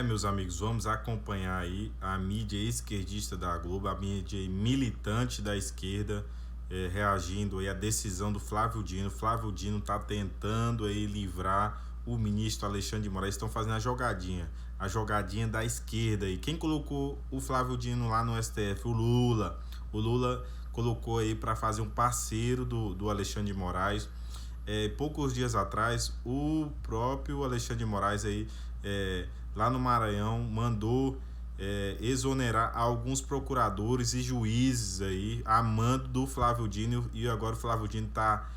Meus amigos, vamos acompanhar aí a mídia esquerdista da Globo, a mídia militante da esquerda, reagindo aí à decisão do Flávio Dino. Flávio Dino está tentando aí livrar o ministro Alexandre de Moraes. Estão fazendo a jogadinha da esquerda aí. Quem colocou o Flávio Dino lá no STF? O Lula. O Lula colocou aí para fazer um parceiro do Alexandre de Moraes. Poucos dias atrás, o próprio Alexandre de Moraes aí, lá no Maranhão, mandou exonerar alguns procuradores e juízes aí, a mando do Flávio Dino, e agora o Flávio Dino está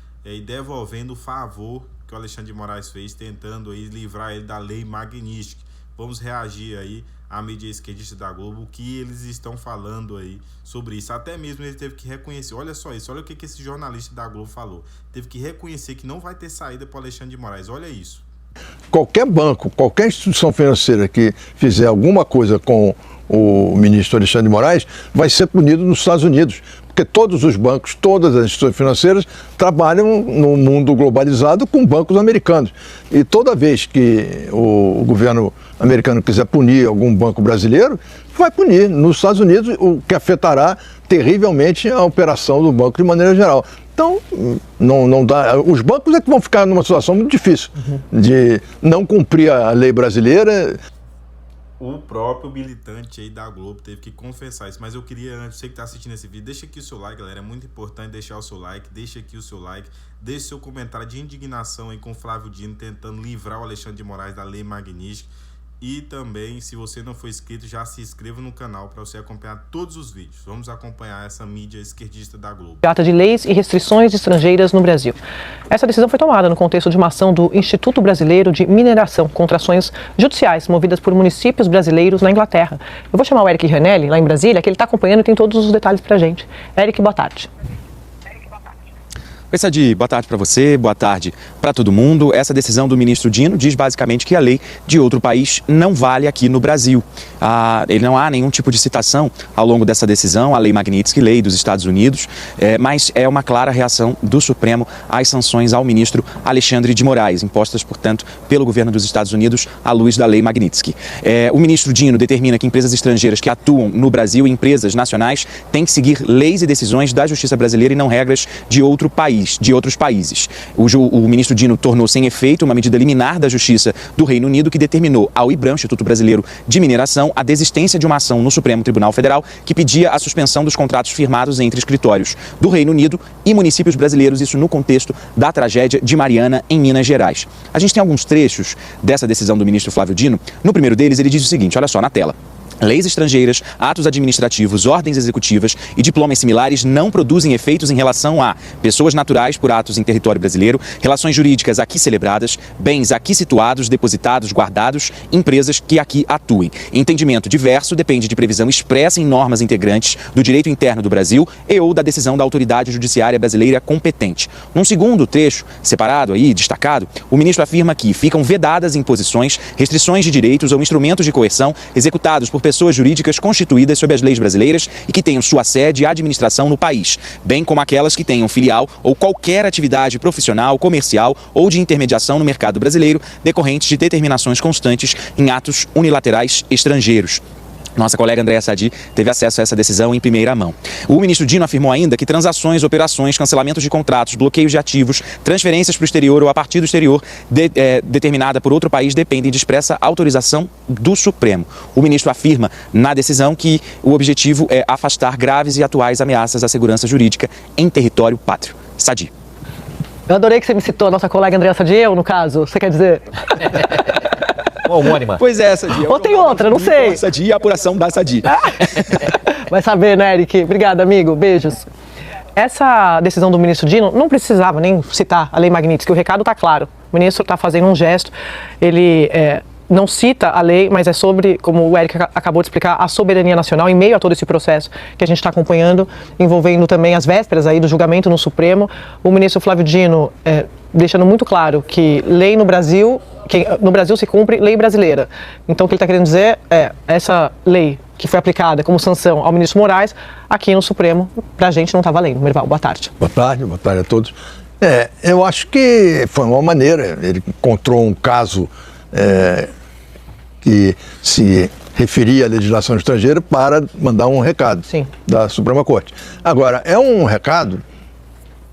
devolvendo o favor que o Alexandre de Moraes fez, tentando aí livrar ele da lei Magnitsky. Vamos reagir aí à mídia esquerdista da Globo, o que eles estão falando aí sobre isso. Até mesmo ele teve que reconhecer, olha só isso, olha o que esse jornalista da Globo falou. Teve que reconhecer que não vai ter saída para o Alexandre de Moraes, olha isso. Qualquer banco, qualquer instituição financeira que fizer alguma coisa com o ministro Alexandre de Moraes vai ser punido nos Estados Unidos, porque todos os bancos, todas as instituições financeiras trabalham no mundo globalizado com bancos americanos. E toda vez que o governo americano quiser punir algum banco brasileiro, vai punir nos Estados Unidos, o que afetará terrivelmente a operação do banco de maneira geral. Então, não dá. Os bancos é que vão ficar numa situação muito difícil de não cumprir a lei brasileira. O próprio militante aí da Globo teve que confessar isso, mas eu queria, antes, você que está assistindo esse vídeo, deixa aqui o seu like, galera, é muito importante deixar o seu like, deixa aqui o seu like, deixa seu comentário de indignação aí com o Flávio Dino tentando livrar o Alexandre de Moraes da lei Magnitsky. E também, se você não for inscrito, já se inscreva no canal para você acompanhar todos os vídeos. Vamos acompanhar essa mídia esquerdista da Globo. Trata de leis e restrições estrangeiras no Brasil. Essa decisão foi tomada no contexto de uma ação do Instituto Brasileiro de Mineração contra ações judiciais movidas por municípios brasileiros na Inglaterra. Eu vou chamar o Eric Ranelli, lá em Brasília, que ele está acompanhando e tem todos os detalhes para a gente. Eric, boa tarde. Oi, Sadi, boa tarde para você, boa tarde para todo mundo. Essa decisão do ministro Dino diz basicamente que a lei de outro país não vale aqui no Brasil. Não há nenhum tipo de citação ao longo dessa decisão, a lei Magnitsky, lei dos Estados Unidos, mas é uma clara reação do Supremo às sanções ao ministro Alexandre de Moraes, impostas, portanto, pelo governo dos Estados Unidos à luz da lei Magnitsky. O ministro Dino determina que empresas estrangeiras que atuam no Brasil, empresas nacionais, têm que seguir leis e decisões da justiça brasileira e não regras de outro país. De outros países. O ministro Dino tornou sem efeito uma medida liminar da Justiça do Reino Unido que determinou ao IBRAM, Instituto Brasileiro de Mineração, a desistência de uma ação no Supremo Tribunal Federal que pedia a suspensão dos contratos firmados entre escritórios do Reino Unido e municípios brasileiros, isso no contexto da tragédia de Mariana, em Minas Gerais. A gente tem alguns trechos dessa decisão do ministro Flávio Dino. No primeiro deles, ele diz o seguinte, olha só, na tela. Leis estrangeiras, atos administrativos, ordens executivas e diplomas similares não produzem efeitos em relação a pessoas naturais por atos em território brasileiro, relações jurídicas aqui celebradas, bens aqui situados, depositados, guardados, empresas que aqui atuem. Entendimento diverso depende de previsão expressa em normas integrantes do direito interno do Brasil e ou da decisão da autoridade judiciária brasileira competente. Num segundo trecho, separado aí, destacado, o ministro afirma que ficam vedadas imposições, restrições de direitos ou instrumentos de coerção executados por pessoas jurídicas constituídas sob as leis brasileiras e que tenham sua sede e administração no país, bem como aquelas que tenham filial ou qualquer atividade profissional, comercial ou de intermediação no mercado brasileiro decorrentes de determinações constantes em atos unilaterais estrangeiros. Nossa colega Andréa Sadi teve acesso a essa decisão em primeira mão. O ministro Dino afirmou ainda que transações, operações, cancelamentos de contratos, bloqueios de ativos, transferências para o exterior ou a partir do exterior determinada por outro país dependem de expressa autorização do Supremo. O ministro afirma na decisão que o objetivo é afastar graves e atuais ameaças à segurança jurídica em território pátrio. Sadi. Eu adorei que você me citou a nossa colega Andréa Sadi, no caso, você quer dizer... Homônima. Pois é, Sadi. Ou tem outra, não sei. Sadi, a apuração da Sadi. Vai saber, né, Eric? Obrigada, amigo. Beijos. Essa decisão do ministro Dino não precisava nem citar a lei Magnitsky, o recado está claro. O ministro está fazendo um gesto, ele não cita a lei, mas é sobre, como o Eric acabou de explicar, a soberania nacional em meio a todo esse processo que a gente está acompanhando, envolvendo também as vésperas aí do julgamento no Supremo. O ministro Flávio Dino deixando muito claro que lei no Brasil se cumpre lei brasileira. Então o que ele está querendo dizer é essa lei que foi aplicada como sanção ao ministro Moraes, aqui no Supremo, para a gente não está valendo. Merval, boa tarde. Boa tarde a todos. Eu acho que foi uma maneira, ele encontrou um caso que se referia à legislação estrangeira para mandar um recado da Suprema Corte. Agora, é um recado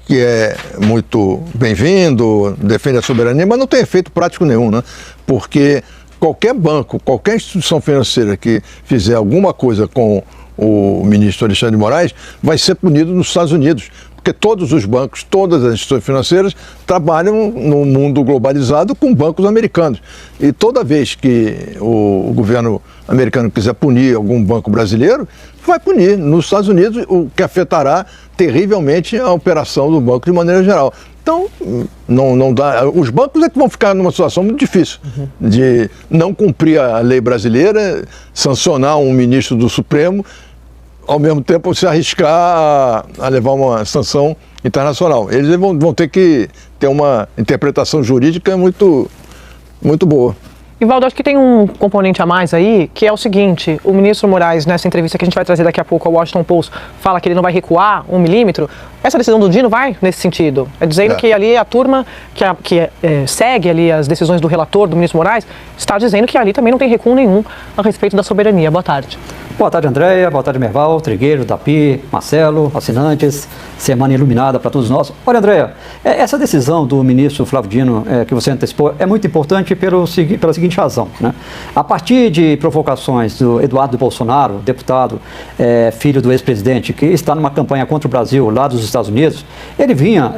que é muito bem-vindo, defende a soberania, mas não tem efeito prático nenhum, né? Porque qualquer banco, qualquer instituição financeira que fizer alguma coisa com o ministro Alexandre de Moraes vai ser punido nos Estados Unidos. Porque todos os bancos, todas as instituições financeiras trabalham no mundo globalizado com bancos americanos. E toda vez que o governo americano quiser punir algum banco brasileiro, vai punir nos Estados Unidos, o que afetará terrivelmente a operação do banco de maneira geral. Então, não dá. Os bancos é que vão ficar numa situação muito difícil de não cumprir a lei brasileira, sancionar um ministro do Supremo, ao mesmo tempo se arriscar a levar uma sanção internacional. Eles vão ter que ter uma interpretação jurídica muito boa. E, Valdo, acho que tem um componente a mais aí, que é o seguinte: o ministro Moraes, nessa entrevista que a gente vai trazer daqui a pouco ao Washington Post, fala que ele não vai recuar 1 milímetro. Essa decisão do Dino vai nesse sentido. É dizendo que ali a turma que segue ali as decisões do relator, do ministro Moraes, está dizendo que ali também não tem recuo nenhum a respeito da soberania. Boa tarde. Boa tarde, Andréia. Boa tarde, Merval, Trigueiro, Dapi, Marcelo, assinantes. Semana iluminada para todos nós. Olha, Andréia, essa decisão do ministro Flávio Dino, que você antecipou, é muito importante pela seguinte razão, né? A partir de provocações do Eduardo Bolsonaro, deputado, filho do ex-presidente, que está numa campanha contra o Brasil lá dos Estados Unidos, ele vinha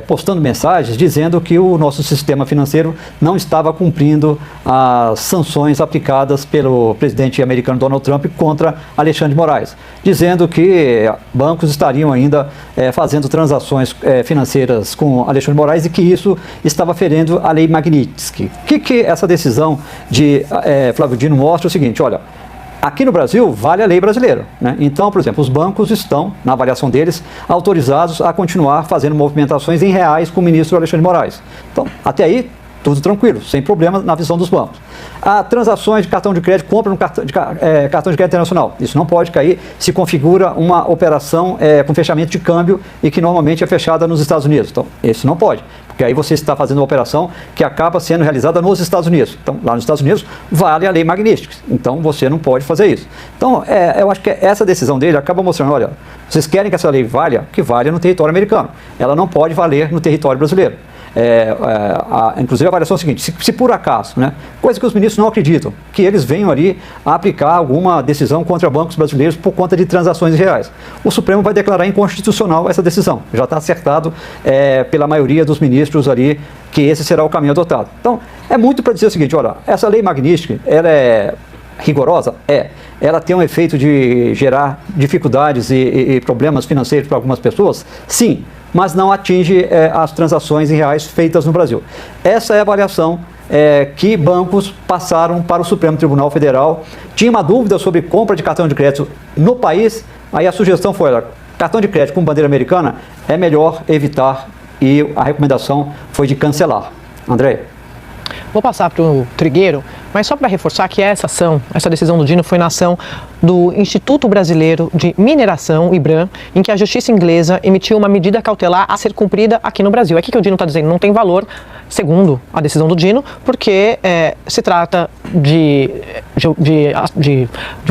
postando mensagens dizendo que o nosso sistema financeiro não estava cumprindo as sanções aplicadas pelo presidente americano Donald Trump contra Alexandre de Moraes, dizendo que bancos estariam ainda fazendo transações financeiras com Alexandre de Moraes e que isso estava ferindo a lei Magnitsky. O que essa decisão de Flávio Dino mostra? É o seguinte: olha, aqui no Brasil vale a lei brasileira, né? Então, por exemplo, os bancos estão, na avaliação deles, autorizados a continuar fazendo movimentações em reais com o ministro Alexandre de Moraes. Então, até aí, tudo tranquilo, sem problema na visão dos bancos. Há transações de cartão de crédito, compra no cartão de crédito internacional. Isso não pode cair se configura uma operação com fechamento de câmbio e que normalmente é fechada nos Estados Unidos. Então, isso não pode, porque aí você está fazendo uma operação que acaba sendo realizada nos Estados Unidos. Então, lá nos Estados Unidos, vale a lei Magnitsky. Então, você não pode fazer isso. Então, eu acho que essa decisão dele acaba mostrando, olha, vocês querem que essa lei valha? Que valha no território americano. Ela não pode valer no território brasileiro. Inclusive a avaliação é a seguinte: se por acaso, né, coisa que os ministros não acreditam, que eles venham ali a aplicar alguma decisão contra bancos brasileiros por conta de transações reais, o Supremo vai declarar inconstitucional essa decisão. Já está acertado pela maioria dos ministros ali que esse será o caminho adotado. Então, é muito para dizer o seguinte: olha, essa lei Magnitsky, ela é rigorosa? Ela tem um efeito de gerar dificuldades e problemas financeiros para algumas pessoas? Sim, mas não atinge as transações em reais feitas no Brasil. Essa é a avaliação que bancos passaram para o Supremo Tribunal Federal. Tinha uma dúvida sobre compra de cartão de crédito no país, aí a sugestão foi: olha, cartão de crédito com bandeira americana é melhor evitar, e a recomendação foi de cancelar. André? Vou passar para o Trigueiro, mas só para reforçar que essa decisão do Dino foi na ação do Instituto Brasileiro de Mineração, IBRAM, em que a justiça inglesa emitiu uma medida cautelar a ser cumprida aqui no Brasil. É que o Dino está dizendo não tem valor, segundo a decisão do Dino, porque se trata de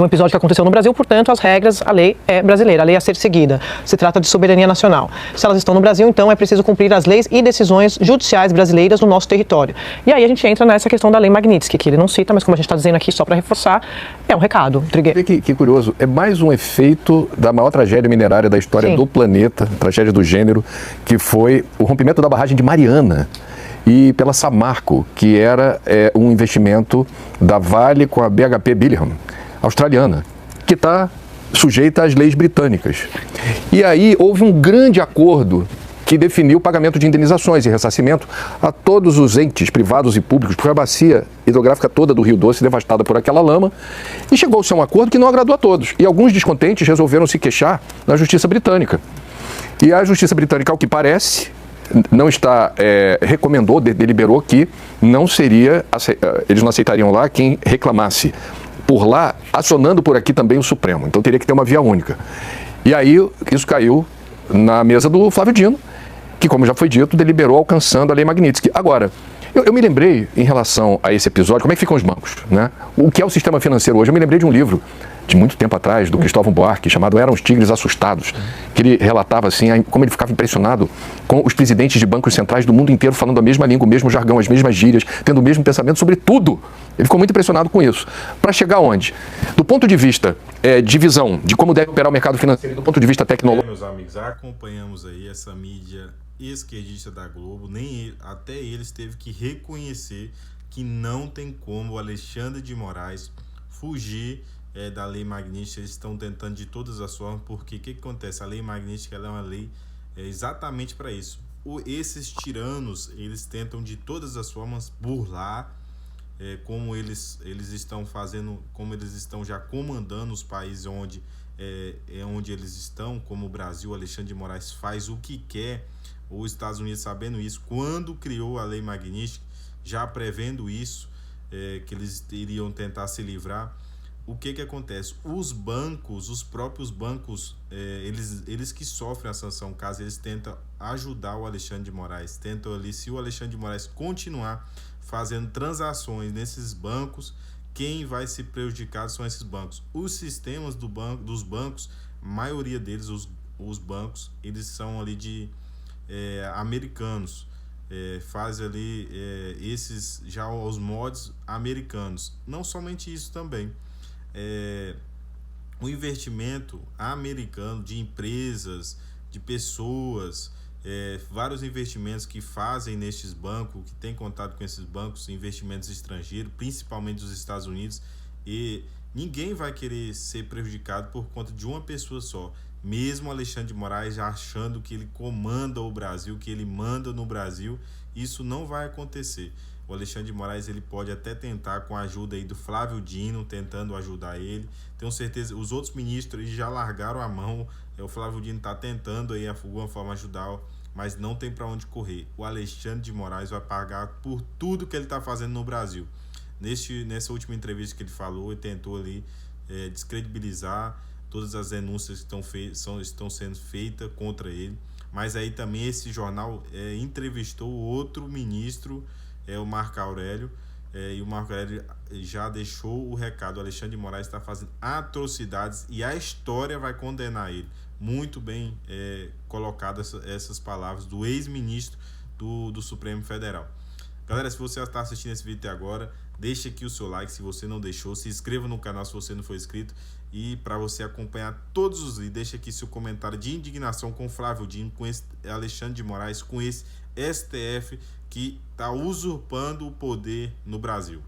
um episódio que aconteceu no Brasil, portanto, as regras, a lei é brasileira, a lei a ser seguida. Se trata de soberania nacional. Se elas estão no Brasil, então é preciso cumprir as leis e decisões judiciais brasileiras no nosso território. E aí a gente entra nessa questão da lei Magnitsky, que ele não cita, mas como a gente está dizendo aqui, só para reforçar, é um recado. Trigueiro. Que curioso, é mais um efeito da maior tragédia minerária da história do planeta, tragédia do gênero, que foi o rompimento da barragem de Mariana e pela Samarco, que era um investimento da Vale com a BHP Billiam, australiana, que está sujeita às leis britânicas. E aí houve um grande acordo que definiu o pagamento de indenizações e ressarcimento a todos os entes privados e públicos, porque a bacia hidrográfica toda do Rio Doce devastada por aquela lama, e chegou-se a um acordo que não agradou a todos. E alguns descontentes resolveram se queixar na justiça britânica. E a justiça britânica, ao que parece, não está, deliberou que não seria, eles não aceitariam lá quem reclamasse por lá, acionando por aqui também o Supremo. Então teria que ter uma via única. E aí isso caiu na mesa do Flávio Dino, que, como já foi dito, deliberou alcançando a lei Magnitsky. Agora, Eu me lembrei, em relação a esse episódio, como é que ficam os bancos, né? O que é o sistema financeiro hoje? Eu me lembrei de um livro de muito tempo atrás, do Cristóvão Buarque, chamado Eram os Tigres Assustados, que ele relatava assim, como ele ficava impressionado com os presidentes de bancos centrais do mundo inteiro falando a mesma língua, o mesmo jargão, as mesmas gírias, tendo o mesmo pensamento sobre tudo. Ele ficou muito impressionado com isso. Para chegar onde? Do ponto de vista de visão, de como deve operar o mercado financeiro, do ponto de vista tecnológico. Meus amigos, acompanhamos aí essa mídia esquerdista da Globo, até eles teve que reconhecer que não tem como o Alexandre de Moraes fugir da lei magnífica. Eles estão tentando de todas as formas, porque o que acontece? A lei magnífica ela é uma lei exatamente para isso. Esses tiranos, eles tentam de todas as formas burlar como eles estão fazendo, como eles estão já comandando os países onde eles estão, como o Brasil. Alexandre de Moraes faz o que quer, os Estados Unidos sabendo isso, quando criou a lei magnífica, já prevendo isso, que eles iriam tentar se livrar. O que acontece? Os bancos, os próprios bancos, eles que sofrem a sanção, caso eles tentam ajudar o Alexandre de Moraes, tentam ali, se o Alexandre de Moraes continuar fazendo transações nesses bancos, quem vai se prejudicar são esses bancos. Os sistemas dos bancos, a maioria deles, os bancos, eles são ali de americanos, faz ali esses já os mods americanos. Não somente isso também. O investimento americano de empresas, de pessoas, vários investimentos que fazem nestes bancos, que têm contato com esses bancos, investimentos estrangeiros, principalmente dos Estados Unidos, e ninguém vai querer ser prejudicado por conta de uma pessoa só. Mesmo Alexandre de Moraes achando que ele comanda o Brasil, que ele manda no Brasil, isso não vai acontecer. O Alexandre de Moraes ele pode até tentar, com a ajuda aí do Flávio Dino, tentando ajudar ele. Tenho certeza, os outros ministros já largaram a mão. O Flávio Dino está tentando aí, de alguma forma, ajudar, mas não tem para onde correr. O Alexandre de Moraes vai pagar por tudo que ele está fazendo no Brasil. Nessa última entrevista que ele falou, ele tentou ali descredibilizar todas as denúncias que estão sendo feitas contra ele. Mas aí também esse jornal entrevistou outro ministro, o Marco Aurélio, e o Marco Aurélio já deixou o recado: o Alexandre de Moraes está fazendo atrocidades e a história vai condenar ele. Muito bem colocadas essas palavras do ex-ministro do Supremo Federal. Galera, se você está assistindo esse vídeo até agora, deixa aqui o seu like se você não deixou, se inscreva no canal se você não for inscrito, e para você acompanhar todos os vídeos, deixa aqui seu comentário de indignação com Flávio Dino, com esse Alexandre de Moraes, com esse STF que está usurpando o poder no Brasil.